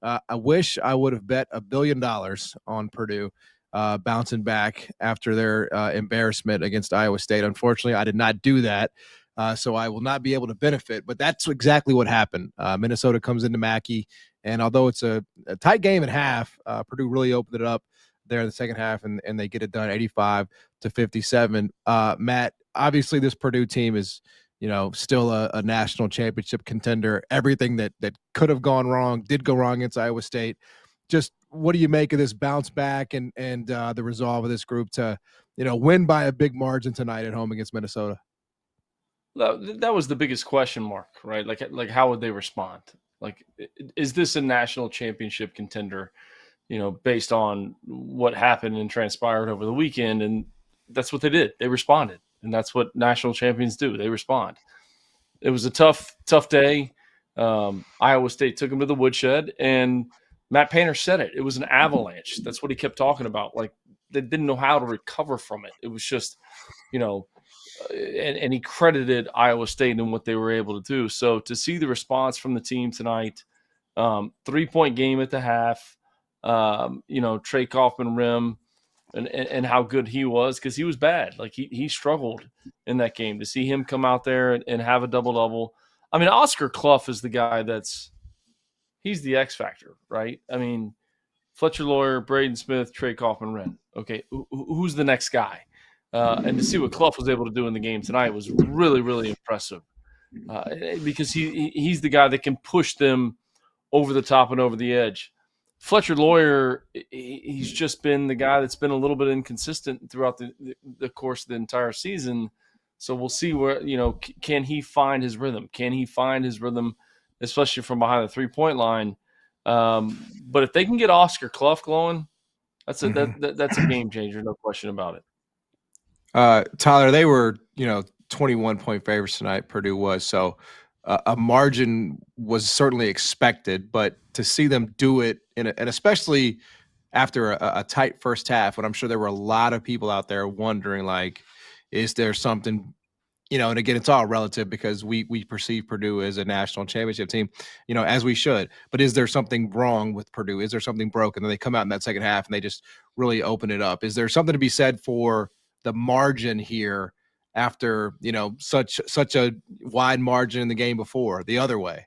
I wish I would have bet $1 billion on Purdue bouncing back after their embarrassment against Iowa State. Unfortunately, I did not do that. So I will not be able to benefit, but that's exactly what happened. Minnesota comes into Mackey, and although it's a tight game at half, Purdue really opened it up there in the second half, and they get it done 85-57. Matt, obviously this Purdue team is, still a national championship contender. Everything that could have gone wrong did go wrong against Iowa State. Just what do you make of this bounce back and the resolve of this group to, win by a big margin tonight at home against Minnesota? That was the biggest question mark, right? Like how would they respond? Like, is this a national championship contender, based on what happened and transpired over the weekend? And that's what they did. They responded. And that's what national champions do. They respond. It was a tough day. Iowa State took them to the woodshed, and Matt Painter said it. It was an avalanche. That's what he kept talking about. Like, they didn't know how to recover from it. It was just, and he credited Iowa State and what they were able to do. So to see the response from the team tonight, 3-point game at the half, Trey Kaufman rim and how good he was, because he was bad. Like he struggled in that game. To see him come out there and have a double-double. I mean, Oscar Clough is the guy he's the X factor, right? I mean, Fletcher Lawyer, Braden Smith, Trey Kaufman, Wren. Okay, who's the next guy? And to see what Clough was able to do in the game tonight was really, really impressive, because he's the guy that can push them over the top and over the edge. Fletcher Lawyer, he's just been the guy that's been a little bit inconsistent throughout the course of the entire season. So we'll see where, can he find his rhythm? Can he find his rhythm, especially from behind the 3-point line? But if they can get Oscar Clough going, that's a game changer, no question about it. Tyler, they were, 21-point favorites tonight, Purdue was. So a margin was certainly expected, but to see them do it, and especially after a tight first half, when I'm sure there were a lot of people out there wondering, like, is there something, and again, it's all relative because we perceive Purdue as a national championship team, as we should. But is there something wrong with Purdue? Is there something broken? And they come out in that second half and they just really open it up. Is there something to be said for the margin here after, such a wide margin in the game before, the other way?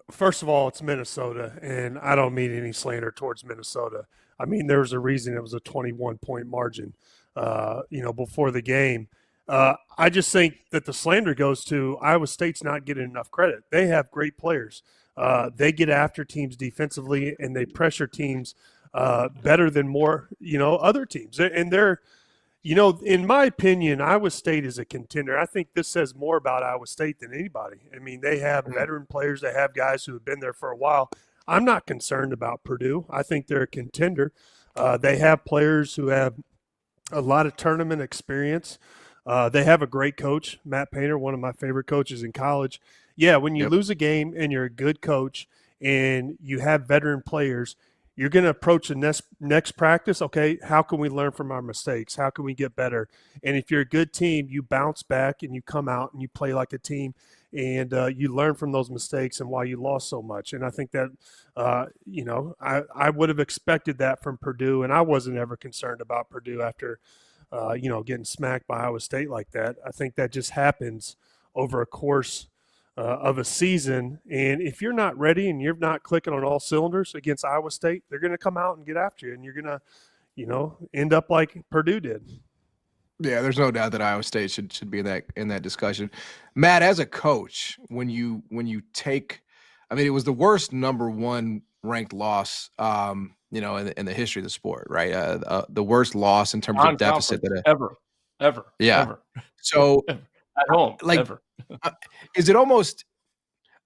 First of all, it's Minnesota, and I don't mean any slander towards Minnesota. I mean, there's a reason it was a 21-point margin, before the game. I just think that the slander goes to Iowa State's not getting enough credit. They have great players. They get after teams defensively, and they pressure teams better than more, other teams. And they're, in my opinion, Iowa State is a contender. I think this says more about Iowa State than anybody. I mean, they have veteran players. They have guys who have been there for a while. I'm not concerned about Purdue. I think they're a contender. They have players who have a lot of tournament experience. They have a great coach, Matt Painter, one of my favorite coaches in college. Yeah, when you lose a game and you're a good coach and you have veteran players, you're going to approach the next practice. Okay, how can we learn from our mistakes? How can we get better? And if you're a good team, you bounce back and you come out and you play like a team, and you learn from those mistakes and why you lost so much. And I think that, I would have expected that from Purdue, and I wasn't ever concerned about Purdue after, getting smacked by Iowa State like that. I think that just happens over a course of a season. And if you're not ready and you're not clicking on all cylinders against Iowa State, they're going to come out and get after you, and you're going to, end up like Purdue did. Yeah, there's no doubt that Iowa State should be in that discussion. Matt, as a coach, when you take, I mean, it was the worst number 1 ranked loss, in the history of the sport, right? The worst loss in terms of deficit ever. Yeah. Ever. So at home, like, ever. Is it almost?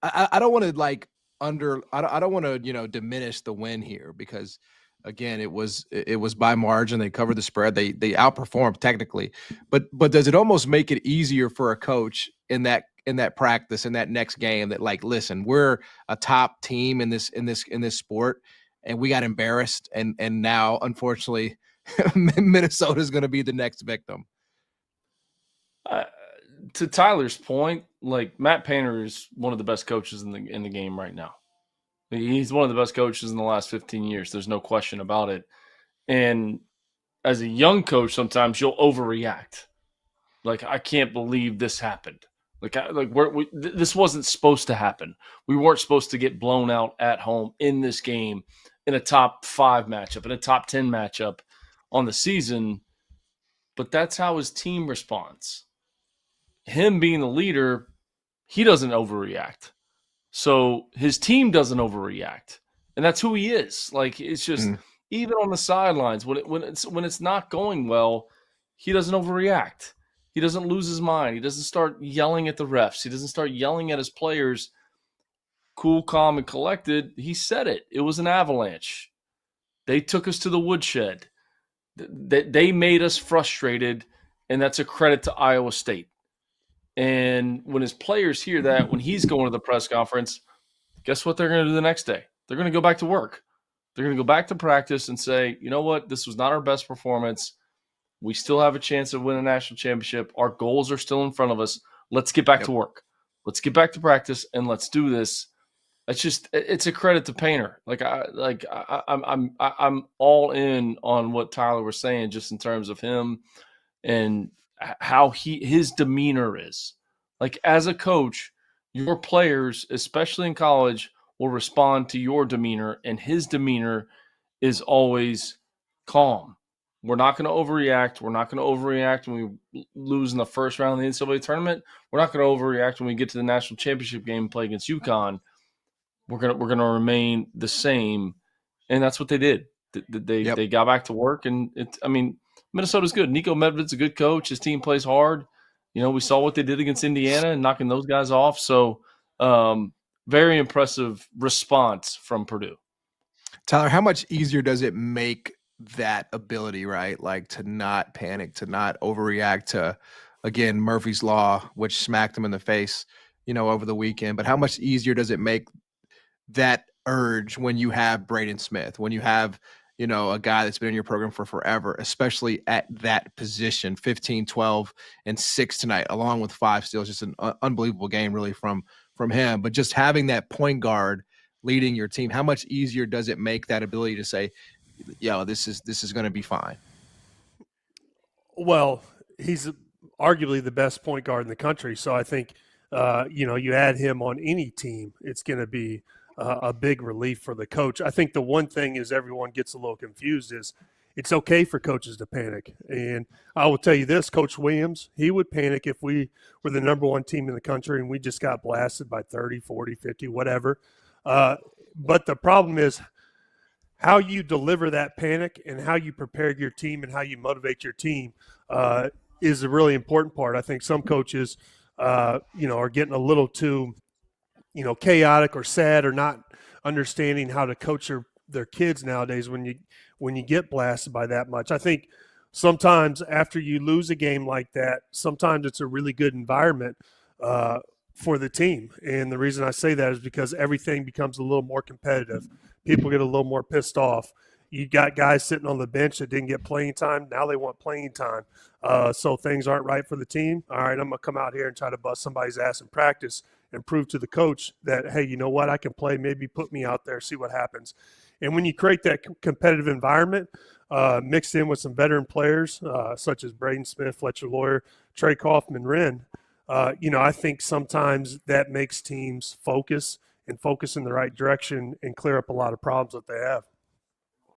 I don't want to I don't want to diminish the win here, because again, it was by margin. They covered the spread. They outperformed technically, but does it almost make it easier for a coach in that practice, in that next game, that, like, listen, we're a top team in this sport, and we got embarrassed, and now unfortunately Minnesota is going to be the next victim. To Tyler's point, like, Matt Painter is one of the best coaches in the game right now. He's one of the best coaches in the last 15 years. There's no question about it. And as a young coach, sometimes you'll overreact. Like, I can't believe this happened. This wasn't supposed to happen. We weren't supposed to get blown out at home in this game, in a top 5 matchup, in a top 10 matchup on the season. But that's how his team responds. Him being the leader, he doesn't overreact. So his team doesn't overreact. And that's who he is. Like, it's just even on the sidelines, when it's not going well, he doesn't overreact. He doesn't lose his mind. He doesn't start yelling at the refs. He doesn't start yelling at his players. Cool, calm, and collected. He said it. It was an avalanche. They took us to the woodshed. They made us frustrated, and that's a credit to Iowa State. And when his players hear that, when he's going to the press conference, guess what they're going to do the next day? They're going to go back to work. They're going to go back to practice and say, you know what? This was not our best performance. We still have a chance to win a national championship. Our goals are still in front of us. Let's get back to work. Let's get back to practice and let's do this. It's a credit to Painter. I'm all in on what Tyler was saying, just in terms of him and how his demeanor is. Like, as a coach, your players, especially in college, will respond to your demeanor, and his demeanor is always calm. We're not going to overreact. We're not going to overreact when we lose in the first round of the NCAA tournament. We're not going to overreact when we get to the national championship game and play against UConn. We're gonna remain the same, and that's what they did. They got back to work, and Minnesota's good. Nico Medved's a good coach. His team plays hard. You know, we saw what they did against Indiana and knocking those guys off. So, very impressive response from Purdue. Tyler, how much easier does it make that ability, right? Like, to not panic, to not overreact to, again, Murphy's Law, which smacked him in the face, over the weekend. But how much easier does it make that urge when you have Braden Smith, when you have, a guy that's been in your program for forever, especially at that position, 15, 12, and 6 tonight, along with 5 steals, just an unbelievable game really from him. But just having that point guard leading your team, how much easier does it make that ability to say, this is going to be fine? Well, he's arguably the best point guard in the country. So I think, you add him on any team, it's going to be a big relief for the coach. I think the one thing is everyone gets a little confused is it's okay for coaches to panic. And I will tell you this, Coach Williams, he would panic if we were the number 1 team in the country and we just got blasted by 30, 40, 50, whatever. But the problem is how you deliver that panic and how you prepare your team and how you motivate your team is a really important part. I think some coaches, are getting a little too, chaotic or sad or not understanding how to coach their kids nowadays when you get blasted by that much. I think sometimes after you lose a game like that, sometimes it's a really good environment for the team. And the reason I say that is because everything becomes a little more competitive. People get a little more pissed off. You got guys sitting on the bench that didn't get playing time. Now they want playing time. So things aren't right for the team. All right, I'm going to come out here and try to bust somebody's ass in practice and prove to the coach that, hey, you know what, I can play. Maybe put me out there, see what happens. And when you create that competitive environment, mixed in with some veteran players such as Braden Smith, Fletcher Lawyer, Trey Kaufman, Wren, I think sometimes that makes teams focus in the right direction and clear up a lot of problems that they have.